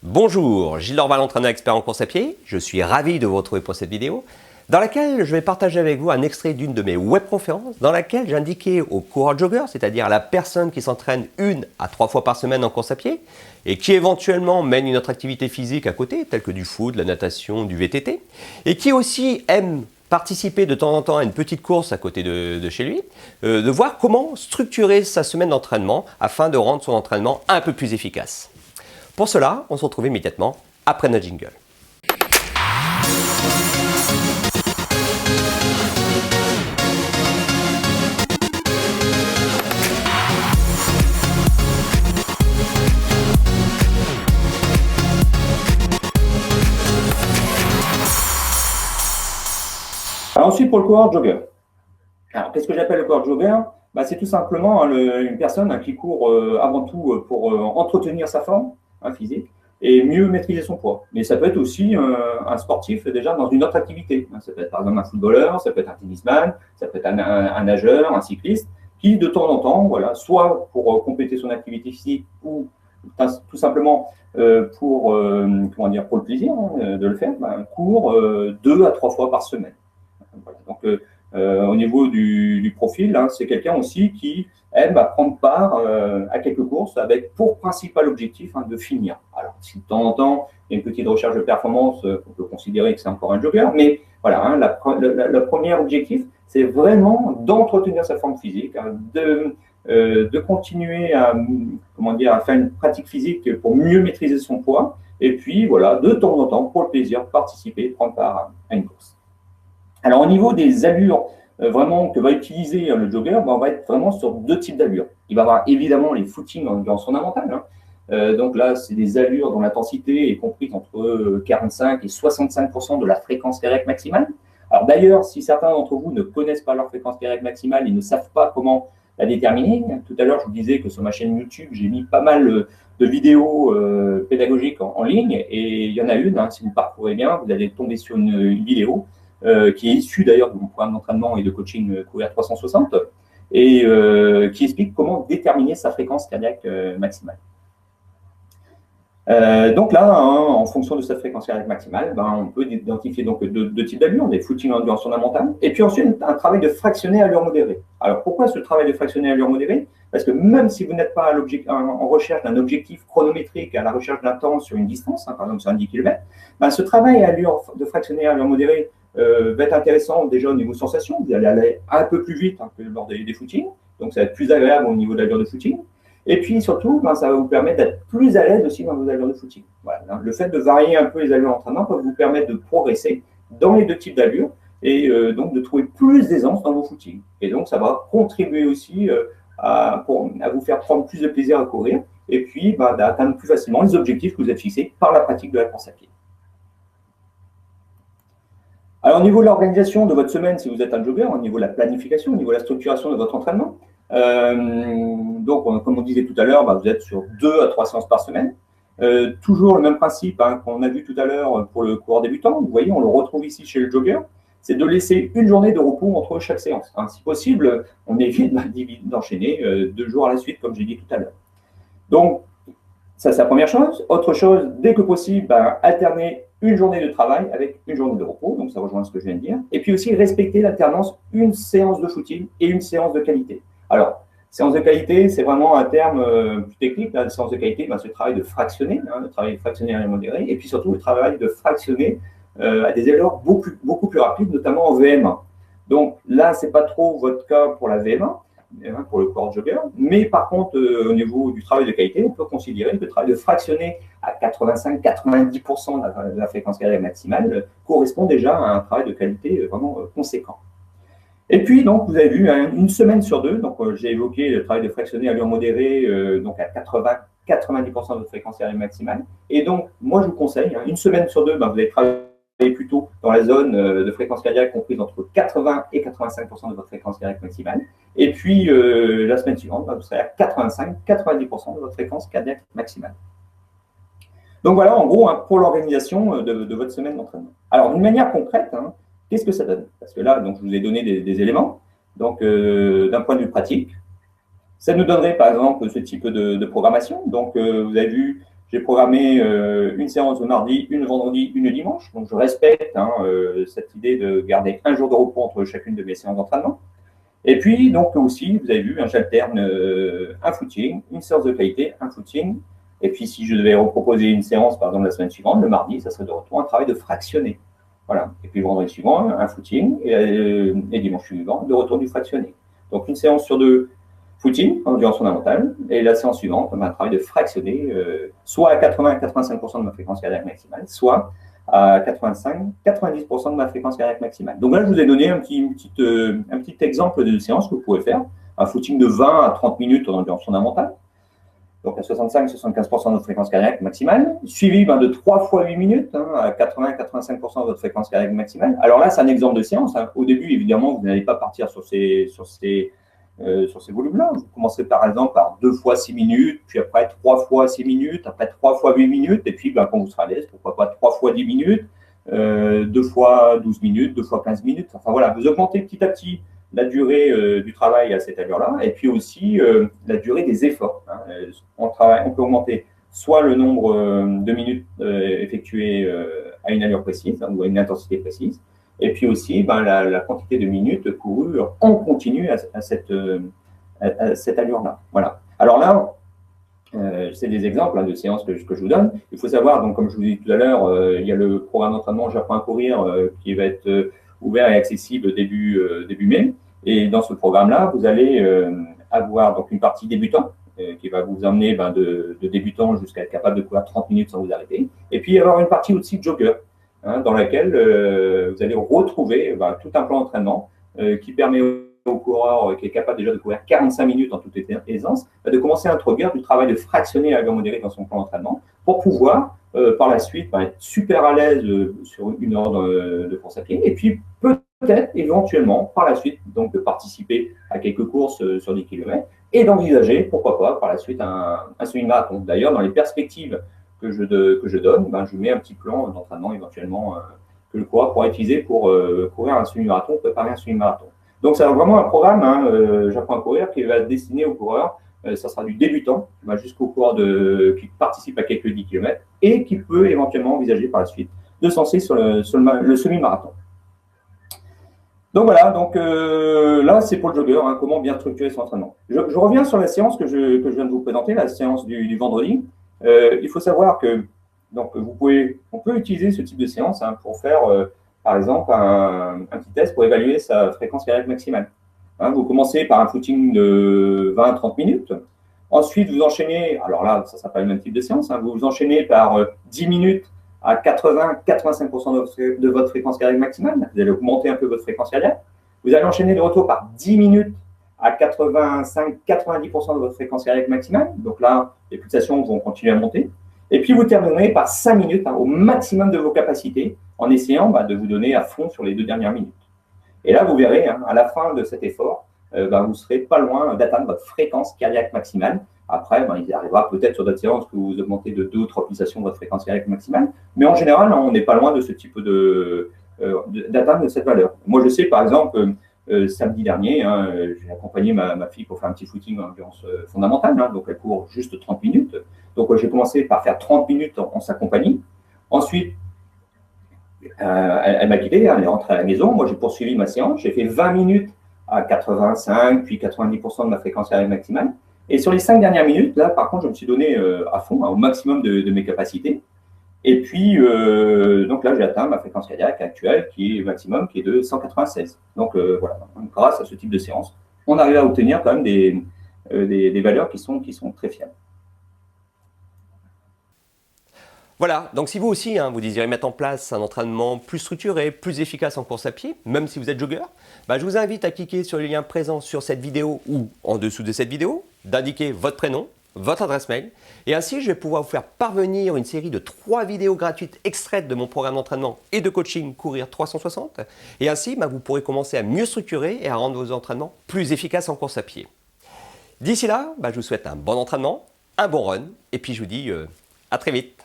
Bonjour, Gilles Dorval, entraîneur expert en course à pied. Je suis ravi de vous retrouver pour cette vidéo dans laquelle je vais partager avec vous un extrait d'une de mes webconférences dans laquelle j'indiquais aux coureurs-joggeurs, c'est-à-dire à la personne qui s'entraîne 1 à 3 fois par semaine en course à pied et qui éventuellement mène une autre activité physique à côté, telle que du foot, de la natation, du VTT, et qui aussi aime participer de temps en temps à une petite course à côté de chez lui, de voir comment structurer sa semaine d'entraînement afin de rendre son entraînement un peu plus efficace. Pour cela, on se retrouve immédiatement après notre jingle. Alors ensuite, pour le coureur jogger. Alors, qu'est-ce que j'appelle le coureur jogger? C'est tout simplement une personne qui court avant tout pour entretenir sa forme physique et mieux maîtriser son poids. Mais ça peut être aussi un sportif déjà dans une autre activité. Ça peut être par exemple un footballeur, ça peut être un tennisman, ça peut être un nageur, un cycliste, qui de temps en temps, voilà, soit pour compléter son activité physique ou tout simplement pour le plaisir de le faire, court 2 à 3 fois par semaine. Voilà. Donc, au niveau du profil, c'est quelqu'un aussi qui aime prendre part à quelques courses avec pour principal objectif de finir. Alors, si de temps en temps, il y a une petite recherche de performance, on peut considérer que c'est encore un jogger, mais voilà, le premier objectif, c'est vraiment d'entretenir sa forme physique, de continuer à faire une pratique physique pour mieux maîtriser son poids, et puis voilà, de temps en temps, pour le plaisir, participer, prendre part à une course. Alors, au niveau des allures vraiment que va utiliser le jogger, on va être vraiment sur 2 types d'allures. Il va avoir évidemment les footings en endurance fondamentale. Donc là, c'est des allures dont l'intensité est comprise entre 45 et 65% de la fréquence cardiaque maximale. Alors d'ailleurs, si certains d'entre vous ne connaissent pas leur fréquence cardiaque maximale, ils ne savent pas comment la déterminer. Tout à l'heure, je vous disais que sur ma chaîne YouTube, j'ai mis pas mal de vidéos pédagogiques en ligne, et il y en a une, si vous parcourez bien, vous allez tomber sur une vidéo qui est issu d'ailleurs de mon programme d'entraînement et de coaching Courir 360 et qui explique comment déterminer sa fréquence cardiaque maximale. Donc là, en fonction de sa fréquence cardiaque maximale, on peut identifier donc deux types d'allures, des footings en endurance fondamentale, et puis ensuite un travail de fractionné à allure modérée. Alors pourquoi ce travail de fractionné à allure modérée? Parce que même si vous n'êtes pas en recherche d'un objectif chronométrique, à la recherche d'un temps sur une distance, par exemple sur un 10 km, ce travail de fractionné à allure modérée va être intéressant déjà au niveau sensation. Vous allez aller un peu plus vite que lors des footings, donc ça va être plus agréable au niveau de l'allure de footing. Et puis surtout, ça va vous permettre d'être plus à l'aise aussi dans vos allures de footing. Voilà. Le fait de varier un peu les allures d'entraînement peut vous permettre de progresser dans les 2 types d'allures et donc de trouver plus d'aisance dans vos footings. Et donc ça va contribuer aussi à vous faire prendre plus de plaisir à courir et puis d'atteindre plus facilement les objectifs que vous êtes fixés par la pratique de la course à pied. Alors, au niveau de l'organisation de votre semaine, si vous êtes un jogger, au niveau de la planification, au niveau de la structuration de votre entraînement, donc, comme on disait tout à l'heure, vous êtes sur 2 à 3 séances par semaine. Toujours le même principe qu'on a vu tout à l'heure pour le coureur débutant. Vous voyez, on le retrouve ici chez le jogger. C'est de laisser une journée de repos entre chaque séance. Si possible, on évite d'enchaîner 2 jours à la suite, comme j'ai dit tout à l'heure. Donc, ça, c'est la première chose. Autre chose, dès que possible, alterner une journée de travail avec une journée de repos. Donc, ça rejoint ce que je viens de dire. Et puis aussi, respecter l'alternance, une séance de footing et une séance de qualité. Alors, séance de qualité, c'est vraiment un terme plus technique. La séance de qualité, c'est le travail de fractionner, le travail de fractionner à modéré, et puis surtout le travail de fractionner à des allures beaucoup plus rapides, notamment en VM1. Donc là, ce n'est pas trop votre cas pour la VM1, pour le coureur jogger, mais par contre, au niveau du travail de qualité, on peut considérer que le travail de fractionner à 85-90% de la fréquence cardiaque maximale correspond déjà à un travail de qualité vraiment conséquent. Et puis, donc, vous avez vu, une semaine sur 2, donc j'ai évoqué le travail de fractionner à allure modérée, donc à 80-90% de votre fréquence cardiaque maximale. Et donc, moi, je vous conseille, une semaine sur 2, vous allez travailler plutôt dans la zone de fréquence cardiaque comprise entre 80 et 85% de votre fréquence cardiaque maximale. Et puis, la semaine suivante, vous serez à 85-90% de votre fréquence cardiaque maximale. Donc voilà, en gros, pour l'organisation de votre semaine d'entraînement. Alors, d'une manière concrète, qu'est-ce que ça donne? Parce que là, donc, je vous ai donné des éléments. Donc, d'un point de vue pratique, ça nous donnerait, par exemple, ce type de programmation. Donc, vous avez vu, J'ai programmé une séance le mardi, une le vendredi, une le dimanche. Donc, je respecte cette idée de garder un jour de repos entre chacune de mes séances d'entraînement. Et puis, donc aussi, vous avez vu, j'alterne un footing, une séance de qualité, un footing. Et puis, si je devais reproposer une séance, par exemple, la semaine suivante, le mardi, ça serait de retour un travail de fractionné. Voilà. Et puis, le vendredi suivant, un footing. Et dimanche suivant, de retour du fractionné. Donc, une séance sur deux footing, en endurance fondamentale. Et la séance suivante, un travail de fractionné, soit à 80-85% de ma fréquence cardiaque maximale, soit à 85-90% de ma fréquence cardiaque maximale. Donc là, je vous ai donné un petit exemple de séance que vous pouvez faire. Un footing de 20 à 30 minutes en endurance fondamentale, donc à 65-75% de votre fréquence cardiaque maximale, suivi de 3 fois 8 minutes, à 80-85% de votre fréquence cardiaque maximale. Alors là, c'est un exemple de séance. Au début, évidemment, vous n'allez pas partir sur ces volumes-là. Vous commencerez par exemple par 2 fois 6 minutes, puis après 3 fois 6 minutes, après 3 fois 8 minutes, et puis quand vous serez à l'aise, pourquoi pas 3 fois 10 minutes, 2 fois 12 minutes, 2 fois 15 minutes. Enfin voilà, vous augmentez petit à petit la durée du travail à cette allure-là, et puis aussi la durée des efforts. On peut augmenter soit le nombre de minutes effectuées à une allure précise ou à une intensité précise, et puis aussi la quantité de minutes courues en continu à cette allure-là. Voilà. Alors là, c'est des exemples de séances que je vous donne. Il faut savoir, donc, comme je vous ai dit tout à l'heure, il y a le programme d'entraînement J'apprends à courir qui va être ouvert et accessible début mai. Et dans ce programme-là, vous allez avoir donc une partie débutant qui va vous emmener de débutant jusqu'à être capable de courir 30 minutes sans vous arrêter. Et puis, il y avoir une partie aussi jogger, dans laquelle vous allez retrouver tout un plan d'entraînement qui permet au coureur qui est capable déjà de courir 45 minutes en toute aisance, de commencer à introduire du travail de fractionné à allure modérée dans son plan d'entraînement pour pouvoir par la suite être super à l'aise sur une heure de course à pied et puis peut-être éventuellement par la suite donc de participer à quelques courses sur 10 km et d'envisager pourquoi pas par la suite un semi-marathon. D'ailleurs, dans les perspectives que je donne, je mets un petit plan d'entraînement éventuellement que le coureur pourra utiliser pour courir un semi-marathon, préparer un semi-marathon. Donc, c'est vraiment un programme, J'apprends à courir, qui va être destiné aux coureurs. Ça sera du débutant jusqu'au coureur qui participe à quelques 10 km et qui peut éventuellement envisager par la suite de se lancer sur le semi-marathon. Donc voilà, là, c'est pour le jogger, comment bien structurer son entraînement. Je reviens sur la séance que je viens de vous présenter, la séance du vendredi. Il faut savoir que on peut utiliser ce type de séance pour faire par exemple, un petit test pour évaluer sa fréquence cardiaque maximale. Vous commencez par un footing de 20 à 30 minutes. Ensuite, vous enchaînez, alors là, ça ne sera pas le même type de séance, vous enchaînez par 10 minutes à 80-85% de votre fréquence cardiaque maximale. Vous allez augmenter un peu votre fréquence cardiaque. Vous allez enchaîner de retour par 10 minutes à 85-90% de votre fréquence cardiaque maximale. Donc là, les pulsations vont continuer à monter. Et puis, vous terminerez par 5 minutes au maximum de vos capacités en essayant de vous donner à fond sur les 2 dernières minutes. Et là, vous verrez, à la fin de cet effort, vous ne serez pas loin d'atteindre votre fréquence cardiaque maximale. Après, il arrivera peut-être sur d'autres séances que vous augmentez de 2 ou 3 pulsations de votre fréquence cardiaque maximale. Mais en général, on n'est pas loin de ce type d'atteindre cette valeur. Moi, je sais, par exemple, samedi dernier, j'ai accompagné ma fille pour faire un petit footing en endurance fondamentale. Donc, elle court juste 30 minutes. Donc, j'ai commencé par faire 30 minutes en sa compagnie. Ensuite, elle m'a quitté, elle est rentrée à la maison. Moi, j'ai poursuivi ma séance. J'ai fait 20 minutes à 85, puis 90% de ma fréquence cardiaque maximale. Et sur les 5 dernières minutes, là, par contre, je me suis donné à fond, au maximum de mes capacités. Et puis, donc là, j'ai atteint ma fréquence cardiaque actuelle, qui est maximum, qui est de 196. Donc, voilà, grâce à ce type de séance, on arrive à obtenir quand même des valeurs qui sont très fiables. Voilà, donc si vous aussi, vous désirez mettre en place un entraînement plus structuré, plus efficace en course à pied, même si vous êtes jogger, je vous invite à cliquer sur le lien présent sur cette vidéo ou en dessous de cette vidéo, d'indiquer votre prénom, votre adresse mail, et ainsi je vais pouvoir vous faire parvenir une série de 3 vidéos gratuites extraites de mon programme d'entraînement et de coaching Courir 360, et ainsi vous pourrez commencer à mieux structurer et à rendre vos entraînements plus efficaces en course à pied. D'ici là, je vous souhaite un bon entraînement, un bon run, et puis je vous dis à très vite.